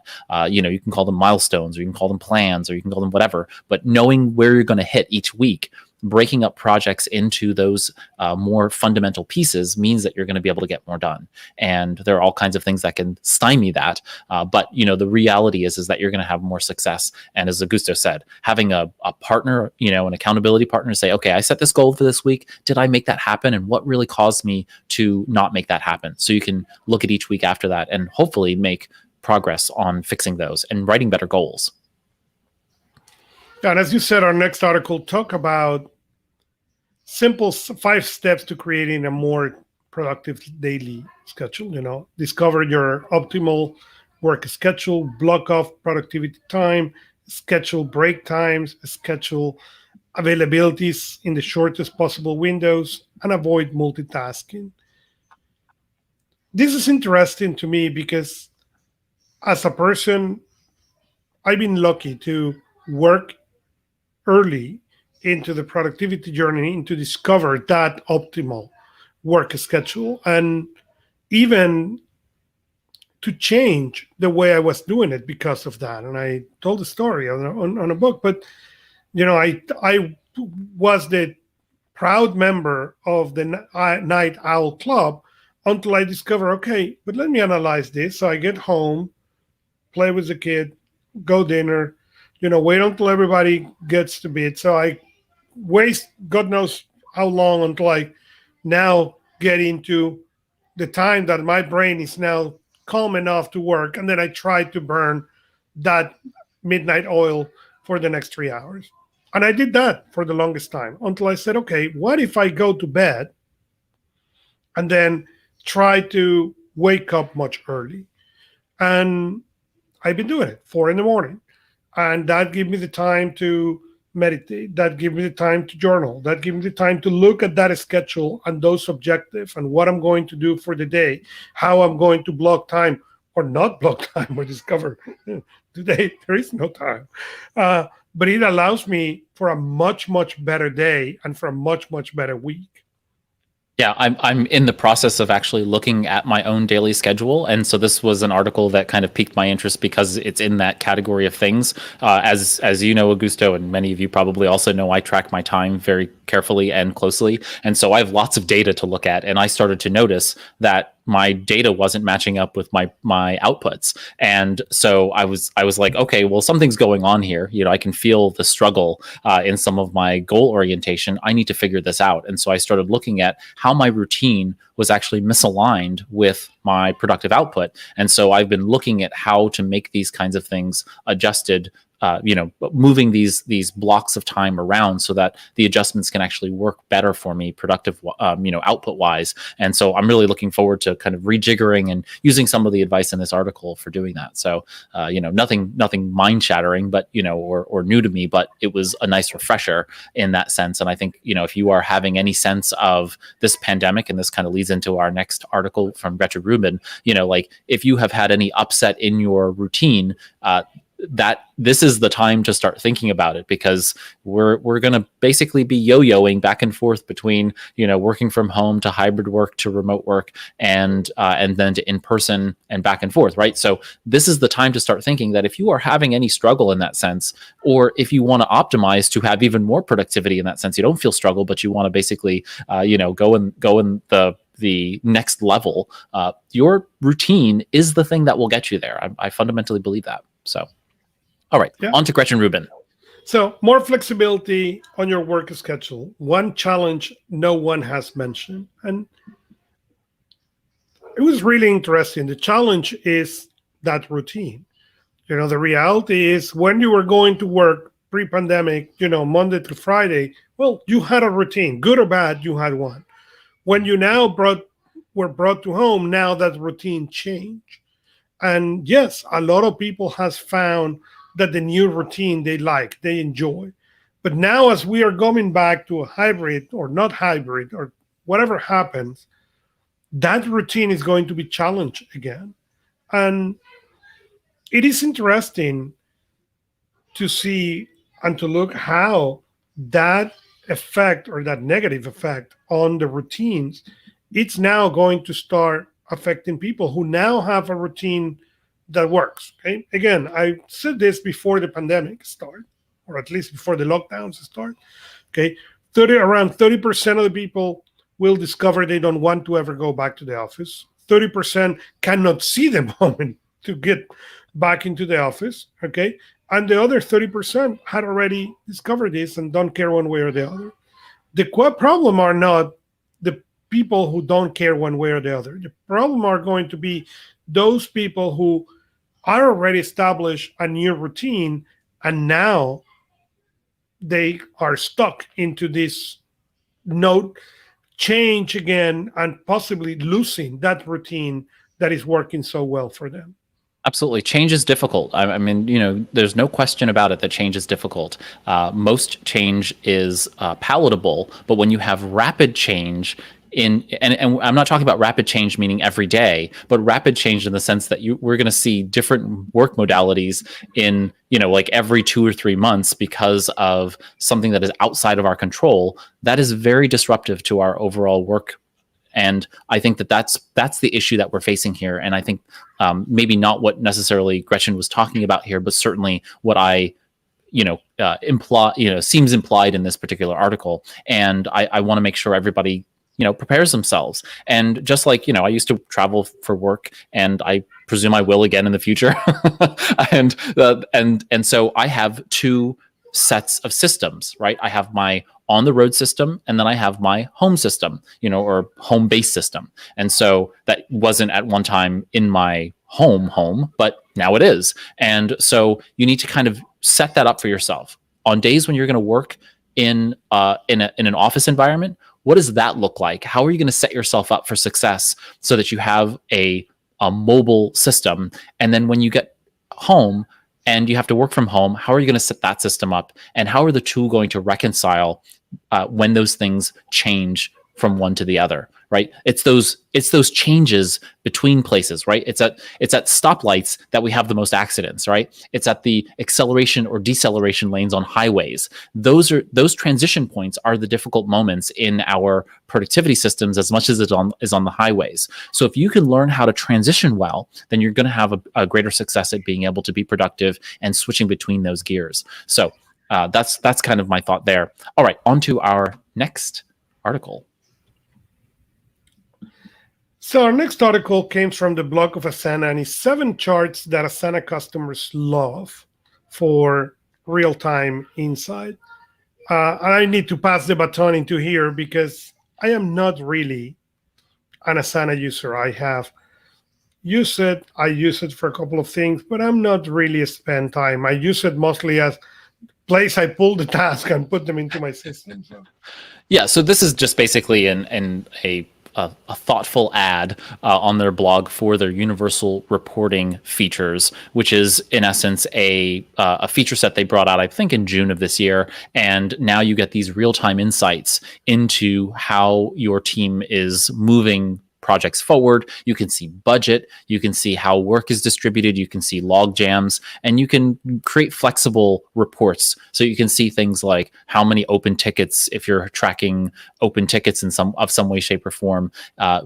You can call them milestones, or you can call them plans, or you can call them whatever. But knowing where you're going to hit each week, breaking up projects into those more fundamental pieces means that you're going to be able to get more done. And there are all kinds of things that can stymie that. But the reality is that you're going to have more success. And as Augusto said, having a partner, an accountability partner, say, okay, I set this goal for this week. Did I make that happen? And what really caused me to not make that happen? So you can look at each week after that and hopefully make progress on fixing those and writing better goals. And as you said, our next article talk about simple 5 steps to creating a more productive daily schedule. Discover your optimal work schedule, block off productivity time, schedule break times, schedule availabilities in the shortest possible windows, and avoid multitasking. This is interesting to me because as a person, I've been lucky to work early into the productivity journey and to discover that optimal work schedule, and even to change the way I was doing it because of that. And I told the story on a book, but I was the proud member of the Night Owl Club until I discovered, okay, but let me analyze this. So I get home, play with the kid, go dinner, wait until everybody gets to bed. So I waste God knows how long until I now get into the time that my brain is now calm enough to work. And then I try to burn that midnight oil for the next 3 hours. And I did that for the longest time until I said, okay, what if I go to bed and then try to wake up much early. And I've been doing it 4 in the morning, and that gives me the time to meditate. That gives me the time to journal. That gives me the time to look at that schedule and those objectives and what I'm going to do for the day, how I'm going to block time or not block time or discover today there is no time. But it allows me for a much, much better day and for a much, much better week. Yeah, I'm in the process of actually looking at my own daily schedule, and so this was an article that kind of piqued my interest because it's in that category of things. As you know, Augusto, and many of you probably also know, I track my time very carefully and closely, and so I have lots of data to look at. And I started to notice that my data wasn't matching up with my outputs, and so I was like, okay, well, something's going on here. You know, I can feel the struggle in some of my goal orientation. I need to figure this out, and so I started looking at how my routine was actually misaligned with my productive output. And so I've been looking at how to make these kinds of things adjusted, moving these blocks of time around so that the adjustments can actually work better for me, productive, output wise. And so I'm really looking forward to kind of rejiggering and using some of the advice in this article for doing that. So, nothing mind shattering, but, or new to me, but it was a nice refresher in that sense. And I think, if you are having any sense of this pandemic, and this kind of leads into our next article from Gretchen Rubin, if you have had any upset in your routine, that this is the time to start thinking about it, because we're going to basically be yo-yoing back and forth between, working from home to hybrid work to remote work and then to in-person and back and forth, right? So this is the time to start thinking that if you are having any struggle in that sense, or if you want to optimize to have even more productivity in that sense, you don't feel struggle, but you want to basically, go in the next level, your routine is the thing that will get you there. I fundamentally believe that. So. All right, on to Gretchen Rubin. So more flexibility on your work schedule. One challenge no one has mentioned, and it was really interesting. The challenge is that routine. The reality is when you were going to work pre-pandemic, Monday to Friday, well, you had a routine, good or bad, you had one. When you now were brought to home, now that routine changed. And yes, a lot of people has found that the new routine they enjoy. But now as we are going back to a hybrid or not hybrid or whatever happens, that routine is going to be challenged again. And it is interesting to see and to look how that effect or that negative effect on the routines, it's now going to start affecting people who now have a routine that works. Okay. Again, I said this before the pandemic started, or at least before the lockdowns start. Okay. Around 30% of the people will discover they don't want to ever go back to the office. 30% cannot see the moment to get back into the office. Okay. And the other 30% had already discovered this and don't care one way or the other. The problem are not the people who don't care one way or the other. The problem are going to be those people who are already established a new routine, and now they are stuck into this note change again and possibly losing that routine that is working so well for them. Absolutely. Change is difficult. I mean, there's no question about it that change is difficult. Most change is palatable, but when you have rapid change, and I'm not talking about rapid change meaning every day, but rapid change in the sense that we're going to see different work modalities in, like every 2 or 3 months because of something that is outside of our control. That is very disruptive to our overall work. And I think that's the issue that we're facing here. And I think maybe not what necessarily Gretchen was talking about here, but certainly what I seems implied in this particular article. And I want to make sure everybody prepares themselves. And just like, I used to travel for work, and I presume I will again in the future. and so I have 2 sets of systems, right? I have my on the road system, and then I have my home system, or home base system. And so that wasn't at one time in my home, but now it is. And so you need to kind of set that up for yourself. On days when you're going to work in an office environment, what does that look like? How are you going to set yourself up for success so that you have a mobile system? And then when you get home and you have to work from home, how are you going to set that system up? And how are the two going to reconcile when those things change from one to the other, right? It's those changes between places, right? It's at stoplights that we have the most accidents, right? It's at the acceleration or deceleration lanes on highways. Those transition points are the difficult moments in our productivity systems as much as it is on the highways. So if you can learn how to transition well, then you're going to have a greater success at being able to be productive and switching between those gears. So that's kind of my thought there. All right, on to our next article. So our next article came from the blog of Asana, and it's 7 charts that Asana customers love for real-time insight. I need to pass the baton into here because I am not really an Asana user. I have used it. I use it for a couple of things, but I'm not really spend time. I use it mostly as place I pull the task and put them into my system. So. Yeah, so this is just basically a thoughtful ad on their blog for their universal reporting features, which is in essence a feature set they brought out, I think, in June of this year. And now you get these real-time insights into how your team is moving projects forward. You can see budget, you can see how work is distributed, you can see log jams, and you can create flexible reports. So you can see things like how many open tickets, if you're tracking open tickets in some way, shape, or form, are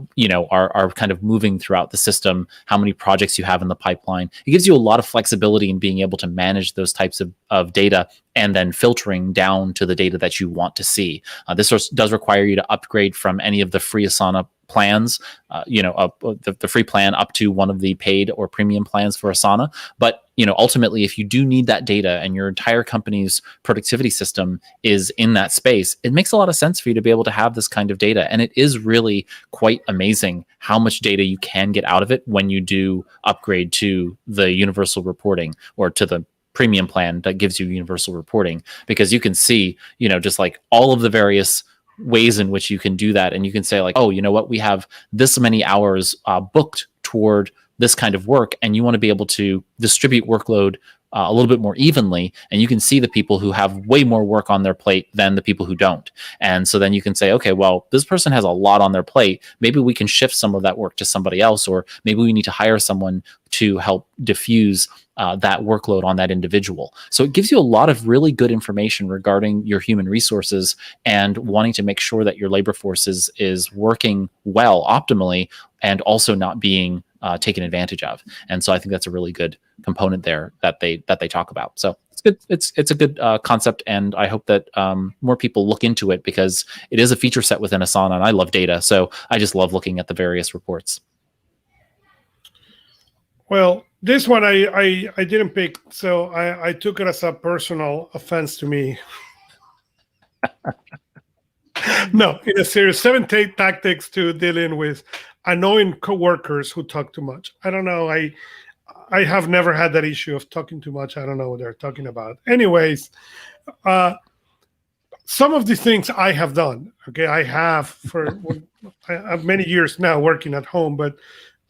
kind of moving throughout the system, how many projects you have in the pipeline. It gives you a lot of flexibility in being able to manage those types of data and then filtering down to the data that you want to see. This does require you to upgrade from any of the free Asana plans, the free plan up to one of the paid or premium plans for Asana. But ultimately, if you do need that data and your entire company's productivity system is in that space, it makes a lot of sense for you to be able to have this kind of data. And it is really quite amazing how much data you can get out of it when you do upgrade to the universal reporting or to the premium plan that gives you universal reporting, because you can see, just like all of the various ways in which you can do that. And you can say like, oh, you know what, we have this many hours booked toward this kind of work, and you want to be able to distribute workload a little bit more evenly, and you can see the people who have way more work on their plate than the people who don't. And so then you can say, okay, well, this person has a lot on their plate. Maybe we can shift some of that work to somebody else, or maybe we need to hire someone to help diffuse that workload on that individual. So it gives you a lot of really good information regarding your human resources and wanting to make sure that your labor force is working well, optimally, and also not being taken advantage of. And so I think that's a really good component there that they talk about. So it's good. It's a good concept, and I hope that more people look into it, because it is a feature set within Asana, and I love data, so I just love looking at the various reports. Well, this one I didn't pick, so I took it as a personal offense to me. No, in a serious 7 tactics to dealing with annoying coworkers who talk too much. I don't know. I have never had that issue of talking too much. I don't know what they're talking about. Anyways, some of the things I have done, okay, I have for many years now working at home, but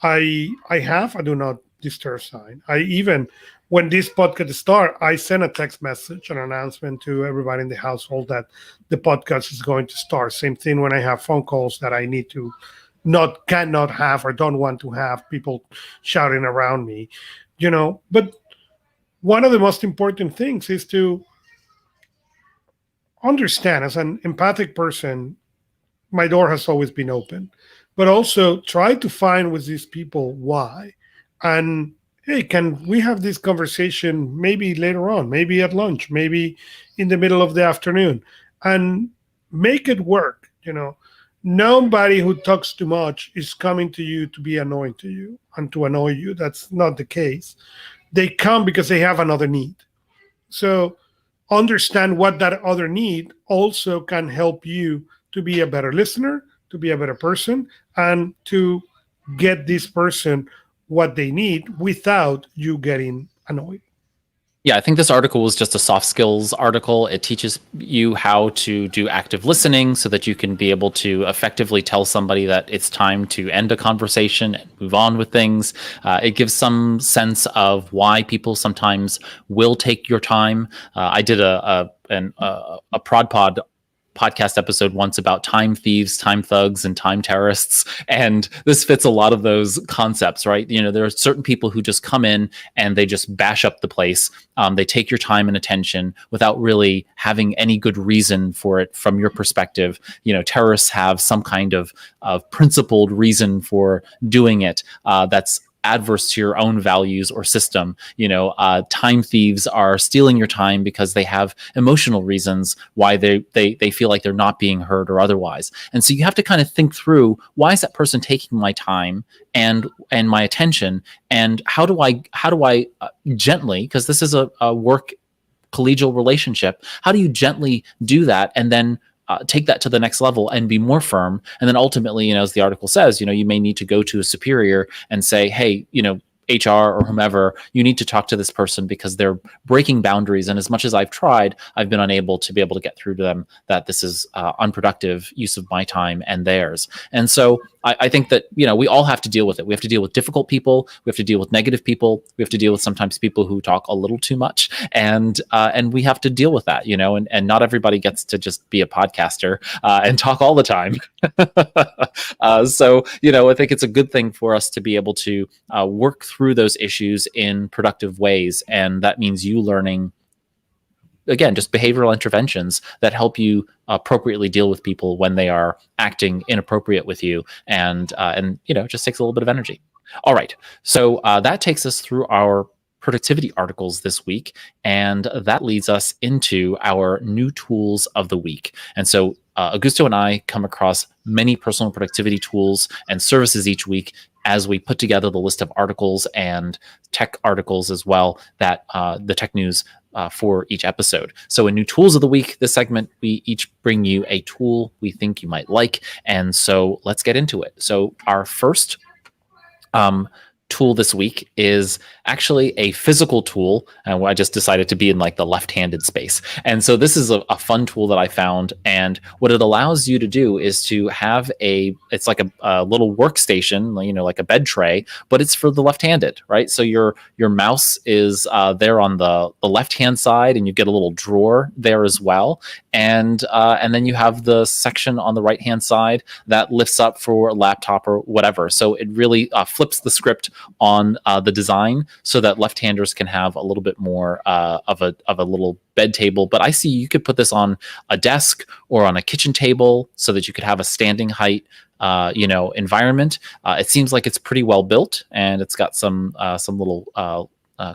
I have a do not disturb sign. I even, when this podcast start, I send a text message, an announcement to everybody in the household that the podcast is going to start. Same thing when I have phone calls that I need to cannot have or don't want to have people shouting around me, But one of the most important things is to understand, as an empathic person, my door has always been open, but also try to find with these people why. And hey, can we have this conversation maybe later on, maybe at lunch, maybe in the middle of the afternoon, and make it work, Nobody who talks too much is coming to you to be annoying to you and to annoy you. That's not the case. They come because they have another need. So understand what that other need also can help you to be a better listener, to be a better person, and to get this person what they need without you getting annoyed. Yeah, I think this article was just a soft skills article. It teaches you how to do active listening so that you can be able to effectively tell somebody that it's time to end a conversation and move on with things. It gives some sense of why people sometimes will take your time. I did a prod pod podcast episode once about time thieves, time thugs, and time terrorists. And this fits a lot of those concepts, right? You know, there are certain people who just come in and they just bash up the place. They take your time and attention without really having any good reason for it from your perspective. You know, terrorists have some kind of principled reason for doing it that's adverse to your own values or system. You know, time thieves are stealing your time because they have emotional reasons why they feel like they're not being heard or otherwise. And so you have to kind of think through, why is that person taking my time and my attention, and how do I gently, because this is a work collegial relationship, how do you gently do that and then take that to the next level and be more firm? And then ultimately, you know, as the article says, you know, you may need to go to a superior and say, hey, you know, HR or whomever, you need to talk to this person because they're breaking boundaries. And as much as I've tried, I've been unable to be able to get through to them that this is unproductive use of my time and theirs. And so I think that, you know, we all have to deal with it. We have to deal with difficult people. We have to deal with negative people. We have to deal with sometimes people who talk a little too much, and we have to deal with that, you know, and not everybody gets to just be a podcaster and talk all the time. So, you know, I think it's a good thing for us to be able to work through those issues in productive ways. And that means you learning, again, just behavioral interventions that help you appropriately deal with people when they are acting inappropriate with you. And you know, it just takes a little bit of energy. All right. So that takes us through our productivity articles this week. And that leads us into our new tools of the week. And so Augusto and I come across many personal productivity tools and services each week as we put together the list of articles and tech articles as well that the tech news for each episode. So in new tools of the week, this segment, we each bring you a tool we think you might like. And so let's get into it. So our first tool this week is actually a physical tool, and I just decided to be in like the left-handed space. And so this is a fun tool that I found, and what it allows you to do is to have it's like a little workstation, you know, like a bed tray, but it's for the left-handed, right? So your mouse is there on the left-hand side, and you get a little drawer there as well, and then you have the section on the right-hand side that lifts up for a laptop or whatever. So it really flips the script on the design so that left-handers can have a little bit more of a little bed table. But I see you could put this on a desk or on a kitchen table so that you could have a standing height you know, environment. It seems like it's pretty well built, and it's got some little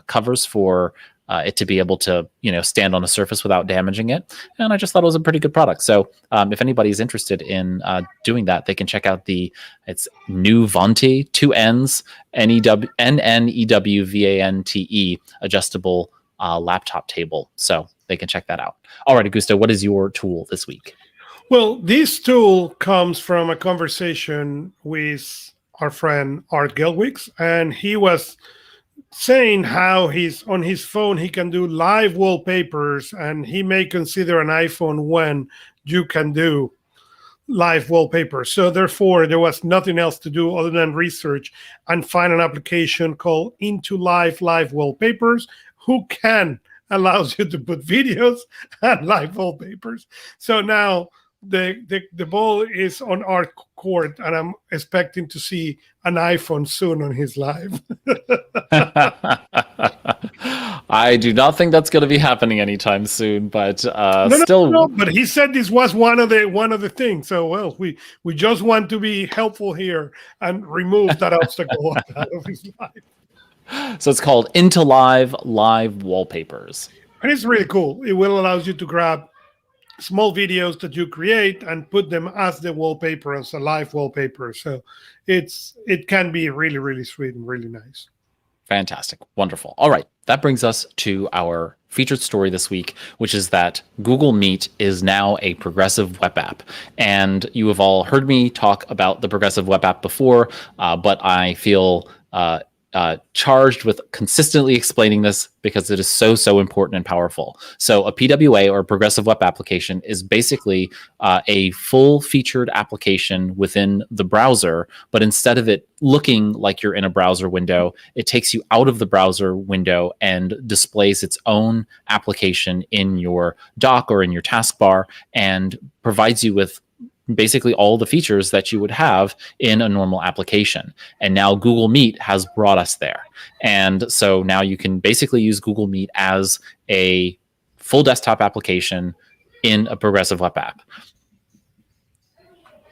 covers for it to be able to, you know, stand on a surface without damaging it. And I just thought it was a pretty good product. So if anybody's interested in doing that, they can check out it's Nuvante, 2 N's, Nennewvante adjustable laptop table. So they can check that out. All right, Augusto, what is your tool this week? Well, this tool comes from a conversation with our friend Art Gelwicks, and he was saying how he's on his phone, he can do live wallpapers, and he may consider an iPhone when you can do live wallpapers. So therefore, there was nothing else to do other than research and find an application called Into Live Wallpapers, who allows you to put videos and live wallpapers. So now the ball is on our court, and I'm expecting to see an iPhone soon on his live. I do not think that's going to be happening anytime soon, but No, but he said this was one of the things. So well, we just want to be helpful here and remove that obstacle out of his life. So it's called Into Live Wallpapers, and it's really cool. It will allow you to grab small videos that you create and put them as the wallpaper, as a live wallpaper. So it can be really, really sweet and really nice. Fantastic. Wonderful. All right. That brings us to our featured story this week, which is that Google Meet is now a progressive web app. And you have all heard me talk about the progressive web app before, but I feel charged with consistently explaining this because it is so important and powerful. So a PWA, or progressive web application, is basically a full-featured application within the browser, but instead of it looking like you're in a browser window, it takes you out of the browser window and displays its own application in your dock or in your taskbar, and provides you with basically all the features that you would have in a normal application. And now Google Meet has brought us there. And so now you can basically use Google Meet as a full desktop application in a progressive web app.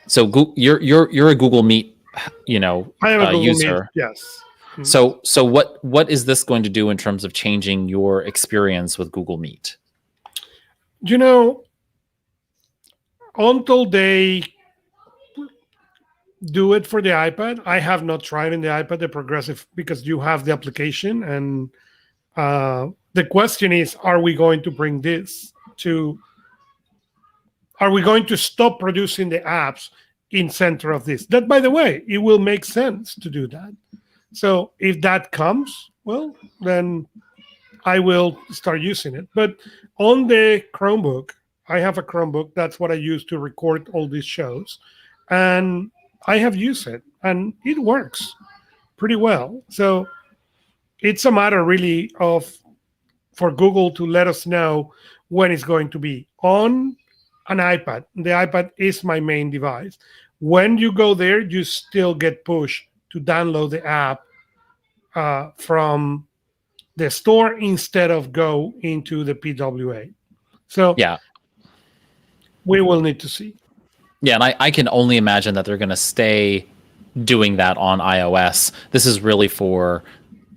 So you're a Google Meet, I have a Google user. Meet, yes. So what is this going to do in terms of changing your experience with Google Meet? Until they do it for the iPad, I have not tried in the iPad the progressive, because you have the application, and the question is, are we going to bring this to? Are we going to stop producing the apps in center of this? That, by the way, it will make sense to do that. So if that comes, well, then I will start using it. But on the Chromebook, I have a Chromebook. That's what I use to record all these shows. And I have used it, and it works pretty well. So it's a matter really for Google to let us know when it's going to be on an iPad. The iPad is my main device. When you go there, you still get pushed to download the app from the store instead of go into the PWA. So yeah, we will need to see. Yeah, and I can only imagine that they're going to stay doing that on iOS. This is really for,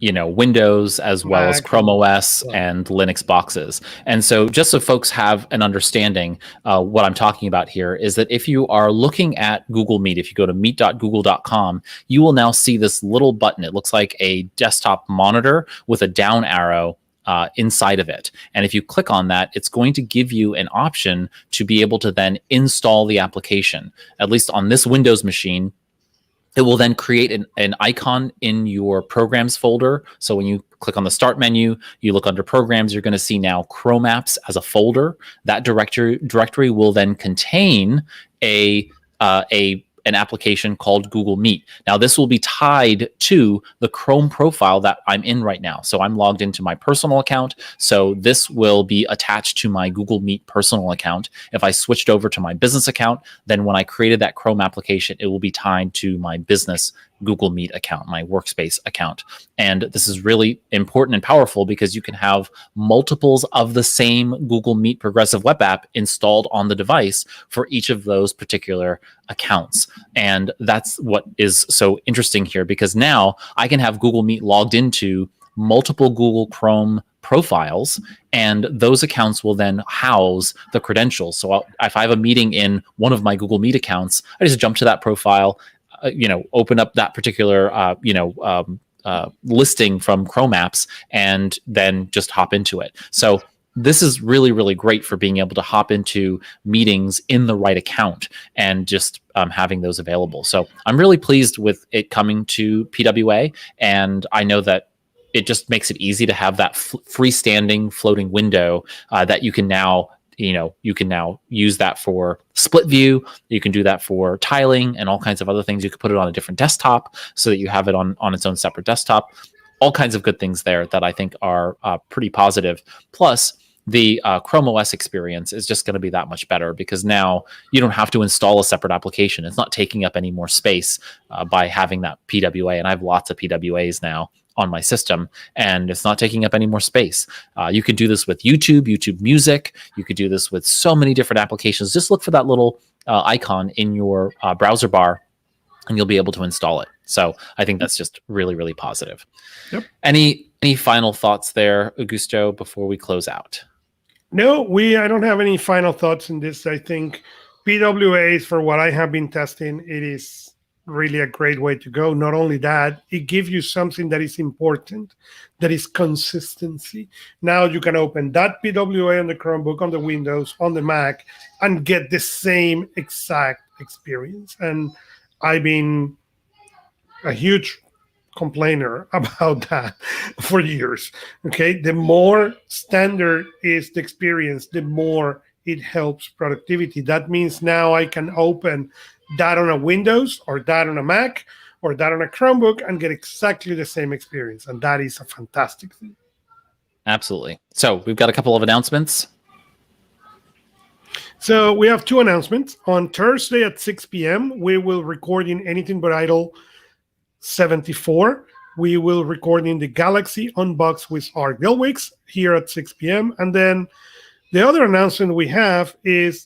Windows as well as Mac, Chrome OS and Linux boxes. And so just so folks have an understanding, what I'm talking about here is that if you are looking at Google Meet, if you go to meet.google.com, you will now see this little button. It looks like a desktop monitor with a down arrow inside of it. And if you click on that, it's going to give you an option to be able to then install the application. At least on this Windows machine, it will then create an icon in your programs folder. So when you click on the start menu, you look under programs, you're going to see now Chrome apps as a folder. That directory will then contain an application called Google Meet. Now, this will be tied to the Chrome profile that I'm in right now. So I'm logged into my personal account. So this will be attached to my Google Meet personal account. If I switched over to my business account, then when I created that Chrome application, it will be tied to my business Google Meet account, my workspace account. And this is really important and powerful because you can have multiples of the same Google Meet progressive web app installed on the device for each of those particular accounts. And that's what is so interesting here, because now I can have Google Meet logged into multiple Google Chrome profiles, and those accounts will then house the credentials. So if I have a meeting in one of my Google Meet accounts, I just jump to that profile, open up that particular, listing from Chrome apps, and then just hop into it. So this is really, really great for being able to hop into meetings in the right account and just having those available. So I'm really pleased with it coming to PWA, and I know that it just makes it easy to have that freestanding floating window that you can now use that for split view. You can do that for tiling and all kinds of other things. You could put it on a different desktop so that you have it on its own separate desktop. All kinds of good things there that I think are pretty positive. Plus, the Chrome OS experience is just going to be that much better, because now you don't have to install a separate application. It's not taking up any more space by having that PWA. And I have lots of PWAs now on my system, and it's not taking up any more space. You could do this with YouTube Music. You could do this with so many different applications. Just look for that little icon in your browser bar, and you'll be able to install it. So I think that's just really, really positive. Yep. Any final thoughts there, Augusto, before we close out? No, I don't have any final thoughts in this. I think PWAs, for what I have been testing, it is really a great way to go. Not only that, it gives you something that is important, that is consistency. Now you can open that PWA on the Chromebook, on the Windows, on the Mac, and get the same exact experience. And I've been a huge complainer about that for years. Okay, the more standard is the experience, the more it helps productivity. That means now I can open that on a Windows or that on a Mac or that on a Chromebook and get exactly the same experience. And that is a fantastic thing. Absolutely. So we've got a couple of announcements. So we have two announcements. On Thursday at 6 p.m., we will record in Anything But Idle 74. We will record in the Galaxy Unbox with Art Gilwicks here at 6 p.m. And then the other announcement we have is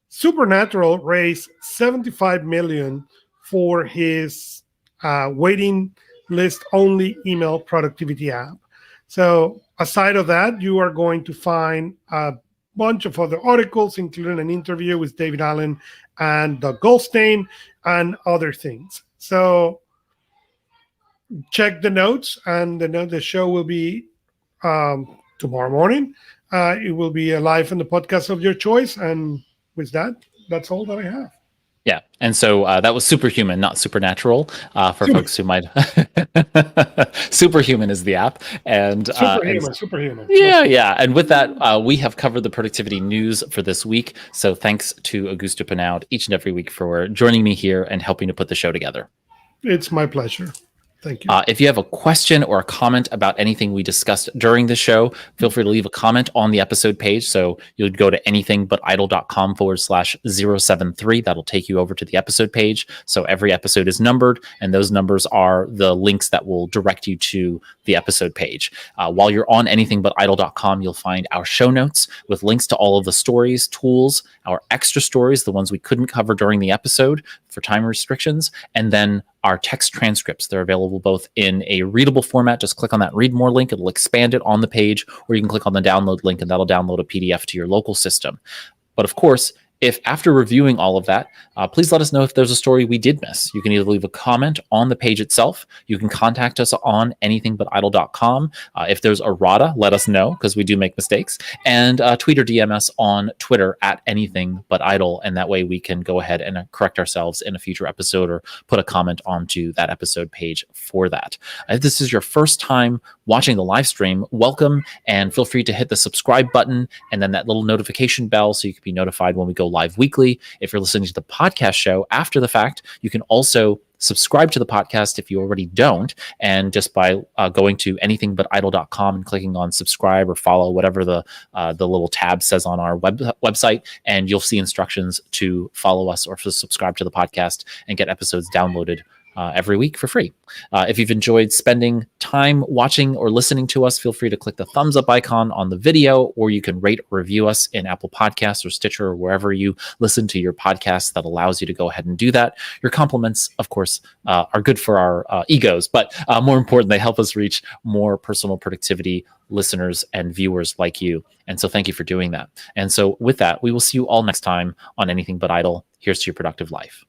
Supernatural raised $75 million for his waiting list only email productivity app. So aside of that, you are going to find a bunch of other articles, including an interview with David Allen and Doug Goldstein and other things. So check the notes, and the show will be tomorrow morning. It will be live on the podcast of your choice. And with that, that's all that I have. Yeah. And so that was Superhuman, not Supernatural, for folks who might. Superhuman is the app. And Superhuman. Yeah. And with that, we have covered the productivity news for this week. So thanks to Augusto Pinaud each and every week for joining me here and helping to put the show together. It's my pleasure. Thank you. If you have a question or a comment about anything we discussed during the show, feel free to leave a comment on the episode page. So you'll go to anythingbutidle.com/073. That'll take you over to the episode page. So every episode is numbered, and those numbers are the links that will direct you to the episode page. While you're on anythingbutidle.com, you'll find our show notes with links to all of the stories, tools, our extra stories, the ones we couldn't cover during the episode for time restrictions, and then our text transcripts. They're available both in a readable format. Just click on that read more link. It'll expand it on the page, or you can click on the download link and that'll download a PDF to your local system. But of course, if after reviewing all of that, please let us know if there's a story we did miss. You can either leave a comment on the page itself. You can contact us on anythingbutidle.com. If there's errata, let us know, because we do make mistakes. And tweet or DM us on Twitter at anythingbutidle. And that way we can go ahead and correct ourselves in a future episode or put a comment onto that episode page for that. If this is your first time watching the live stream, welcome, and feel free to hit the subscribe button and then that little notification bell so you can be notified when we go live weekly. If you're listening to the podcast show after the fact, you can also subscribe to the podcast if you already don't, and just by going to anythingbutidle.com and clicking on subscribe or follow, whatever the little tab says on our website, and you'll see instructions to follow us or to subscribe to the podcast and get episodes downloaded every week for free. If you've enjoyed spending time watching or listening to us, feel free to click the thumbs up icon on the video, or you can rate or review us in Apple Podcasts or Stitcher or wherever you listen to your podcasts. That allows you to go ahead and do that. Your compliments, of course, are good for our egos, but more important, they help us reach more personal productivity listeners and viewers like you. And so thank you for doing that. And so with that, we will see you all next time on Anything But Idle. Here's to your productive life.